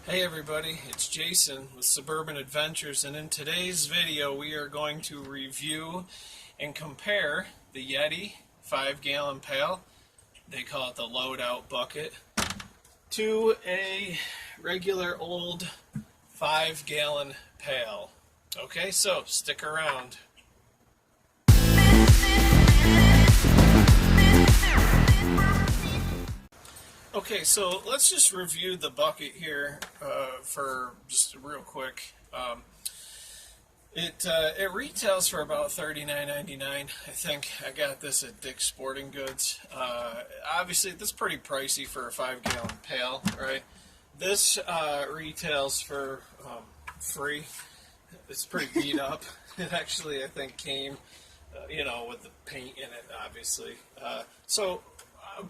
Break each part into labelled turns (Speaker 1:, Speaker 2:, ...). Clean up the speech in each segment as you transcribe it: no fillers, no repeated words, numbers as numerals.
Speaker 1: Hey everybody, it's Jason with Suburban Adventures, and in today's video we are going to review and compare the Yeti 5-gallon pail, they call it the Loadout bucket, to a regular old 5-gallon pail. Okay, so stick around. Okay, so let's just review the bucket here for just real quick. It retails for about $39.99. I think I got this at Dick's Sporting Goods. Obviously, this is pretty pricey for a 5-gallon pail, right? This retails for free. It's pretty beat up. It actually, I think, came, with the paint in it, obviously.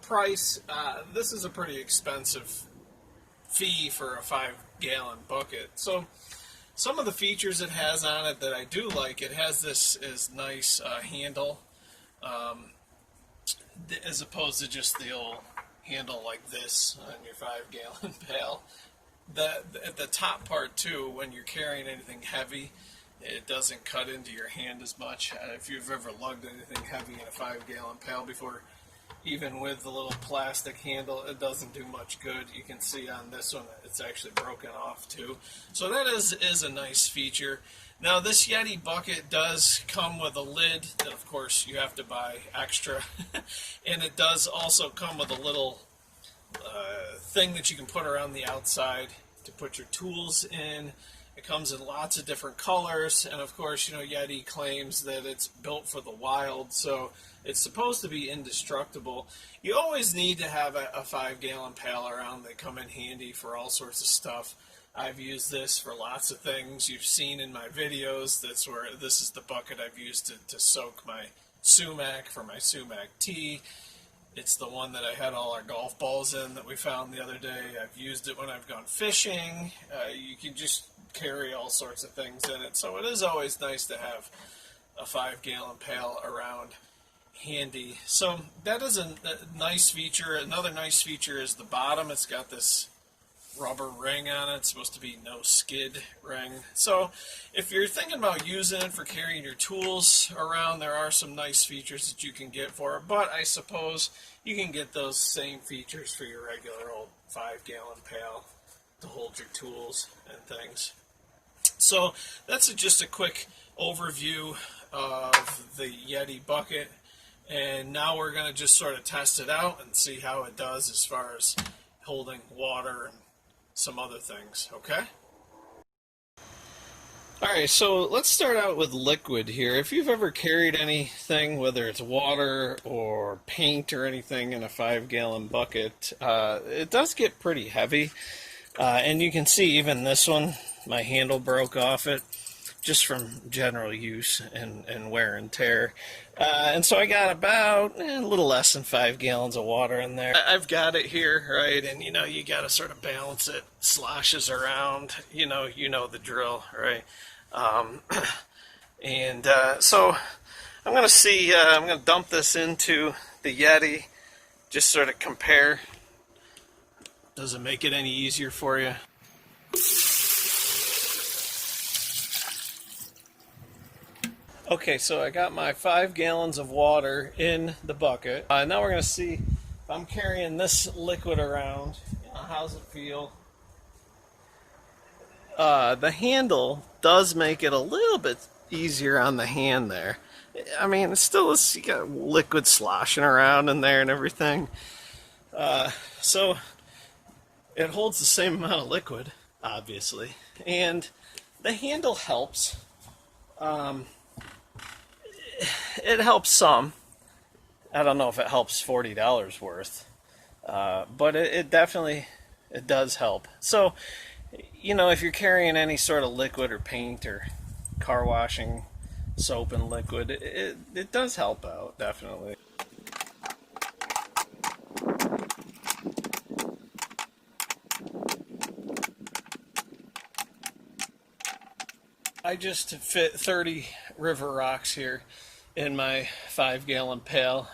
Speaker 1: Price, this is a pretty expensive fee for a 5-gallon bucket. So some of the features it has on it that I do like, it has this is nice handle, as opposed to just the old handle like this on your 5-gallon pail. At the top part too, when you're carrying anything heavy, it doesn't cut into your hand as much. If you've ever lugged anything heavy in a 5-gallon pail before, even with the little plastic handle, it doesn't do much good. You can see on this one it's actually broken off too. So that is a nice feature. Now this Yeti bucket does come with a lid that of course you have to buy extra. And it does also come with a little thing that you can put around the outside to put your tools in. It comes in lots of different colors, and of course, Yeti claims that it's built for the wild, so it's supposed to be indestructible. You always need to have a 5-gallon pail around. They come in handy for all sorts of stuff. I've used this for lots of things. You've seen in my videos, this is the bucket I've used to soak my sumac for my sumac tea. It's the one that I had all our golf balls in that we found the other day. I've used it when I've gone fishing. You can just carry all sorts of things in it. So it is always nice to have a 5-gallon pail around handy. So that is a nice feature. Another nice feature is the bottom. It's got this rubber ring on it. It's supposed to be no skid ring. So if you're thinking about using it for carrying your tools around, there are some nice features that you can get for it. But I suppose you can get those same features for your regular old 5-gallon pail to hold your tools and things. So that's just a quick overview of the Yeti bucket. And now we're going to just sort of test it out and see how it does as far as holding water and some other things, okay? Alright, so let's start out with liquid here. If you've ever carried anything, whether it's water or paint or anything in a 5-gallon bucket, it does get pretty heavy. And you can see even this one, my handle broke off it just from general use and wear and tear. And so I got about a little less than 5 gallons of water in there. I've got it here, right? And you got to sort of balance it, sloshes around, you know the drill, right? So I'm going to see, I'm going to dump this into the Yeti, just sort of compare. Does it make it any easier for you? Okay, so I got my 5 gallons of water in the bucket. Now we're going to see if I'm carrying this liquid around. How's it feel? The handle does make it a little bit easier on the hand there. I mean, it's still, you got liquid sloshing around in there and everything. So it holds the same amount of liquid, obviously, and the handle helps. It helps some. I don't know if it helps $40 worth, but it definitely does help. So, if you're carrying any sort of liquid or paint or car washing soap and liquid, it does help out, definitely. I just fit 30 river rocks here in my 5-gallon pail,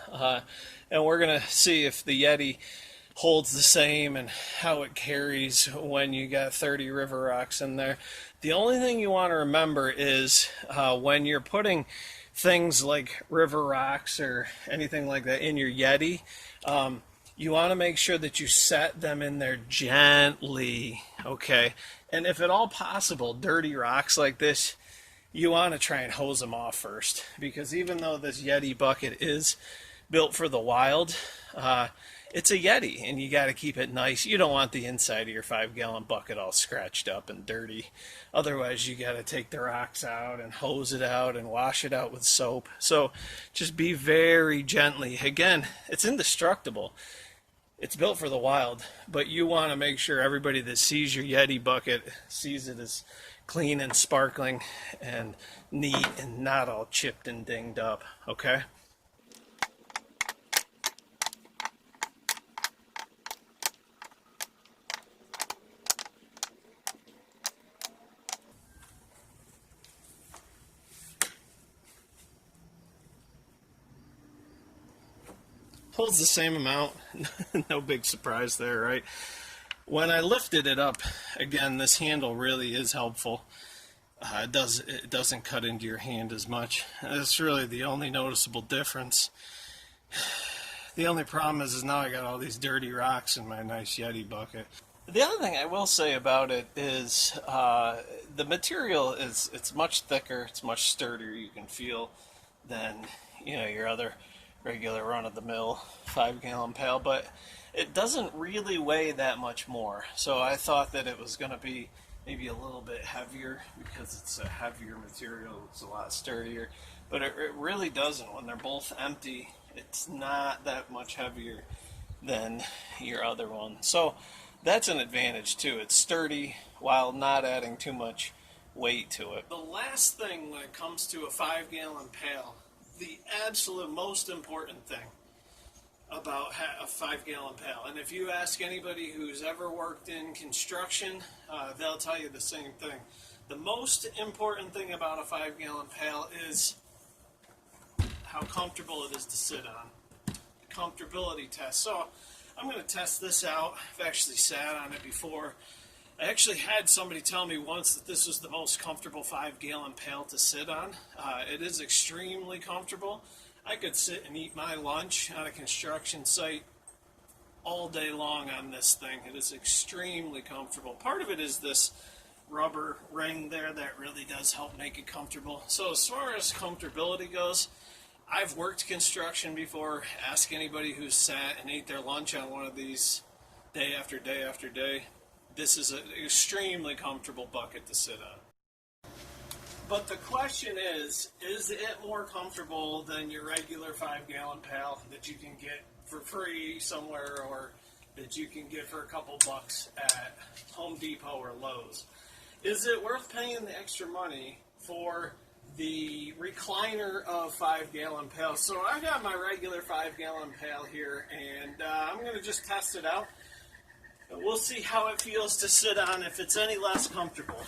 Speaker 1: and we're going to see if the Yeti holds the same and how it carries when you got 30 river rocks in there. The only thing you want to remember is when you're putting things like river rocks or anything like that in your Yeti, you want to make sure that you set them in there gently, okay? And if at all possible, dirty rocks like this, you want to try and hose them off first, because even though this Yeti bucket is built for the wild, it's a Yeti and you got to keep it nice. You don't want the inside of your 5-gallon bucket all scratched up and dirty. Otherwise, you got to take the rocks out and hose it out and wash it out with soap. So just be very gently. Again, it's indestructible. It's built for the wild, but you want to make sure everybody that sees your Yeti bucket sees it as clean and sparkling and neat and not all chipped and dinged up, okay? Holds the same amount. No big surprise there, right? When I lifted it up, again, this handle really is helpful. It doesn't cut into your hand as much. That's really the only noticeable difference. The only problem is now I got all these dirty rocks in my nice Yeti bucket. The other thing I will say about it is the material it's much thicker, it's much sturdier. You can feel than your other regular run-of-the-mill 5-gallon pail, but it doesn't really weigh that much more. So I thought that it was going to be maybe a little bit heavier because it's a heavier material. It's a lot sturdier, but it really doesn't. When they're both empty, it's not that much heavier than your other one. So that's an advantage too. It's sturdy while not adding too much weight to it. The last thing when it comes to a 5-gallon pail, the absolute most important thing about a 5-gallon pail, and if you ask anybody who's ever worked in construction, they'll tell you the same thing. The most important thing about a 5-gallon pail is how comfortable it is to sit on. Comfortability test. So I'm going to test this out. I've actually sat on it before. I actually had somebody tell me once that this was the most comfortable 5-gallon pail to sit on. It is extremely comfortable. I could sit and eat my lunch on a construction site all day long on this thing. It is extremely comfortable. Part of it is this rubber ring there that really does help make it comfortable. So as far as comfortability goes, I've worked construction before. Ask anybody who's sat and ate their lunch on one of these day after day after day. This is an extremely comfortable bucket to sit on. But the question is it more comfortable than your regular 5-gallon pail that you can get for free somewhere or that you can get for a couple bucks at Home Depot or Lowe's? Is it worth paying the extra money for the recliner of 5-gallon pails? So I got my regular 5-gallon pail here, and I'm going to just test it out. We'll see how it feels to sit on, if it's any less comfortable.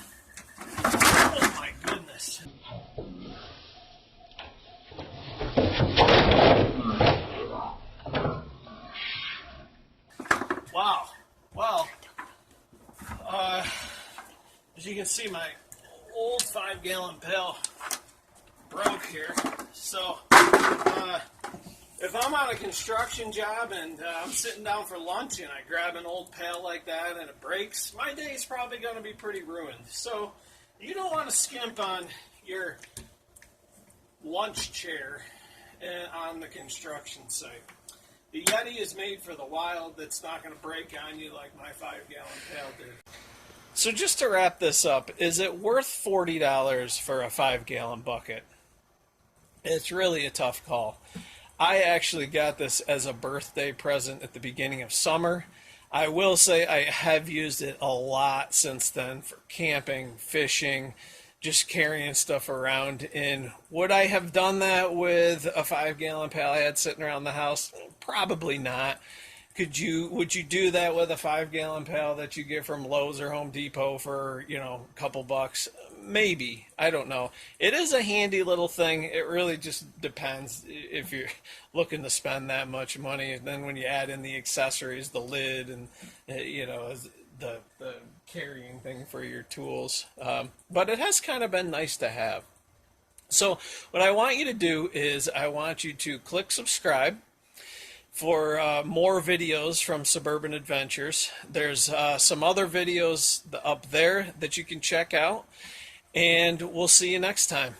Speaker 1: Oh my goodness. Wow. Well, as you can see, my old 5-gallon pail broke here. So, if I'm on a construction job and I'm sitting down for lunch and I grab an old pail like that and it breaks, my day is probably going to be pretty ruined. So you don't want to skimp on your lunch chair on the construction site. The Yeti is made for the wild. That's not going to break on you like my 5-gallon pail did. So just to wrap this up, is it worth $40 for a 5-gallon bucket? It's really a tough call. I actually got this as a birthday present at the beginning of summer. I will say I have used it a lot since then for camping, fishing, just carrying stuff around. And would I have done that with a 5-gallon pail I had sitting around the house? Probably not. Would you do that with a 5 gallon pail that you get from Lowe's or Home Depot for, a couple bucks? Maybe. I don't know. It is a handy little thing. It really just depends if you're looking to spend that much money. And then when you add in the accessories, the lid, and the carrying thing for your tools. But it has kind of been nice to have. So what I want you to do is I want you to click subscribe for more videos from Suburban Adventures. There's some other videos up there that you can check out, and we'll see you next time.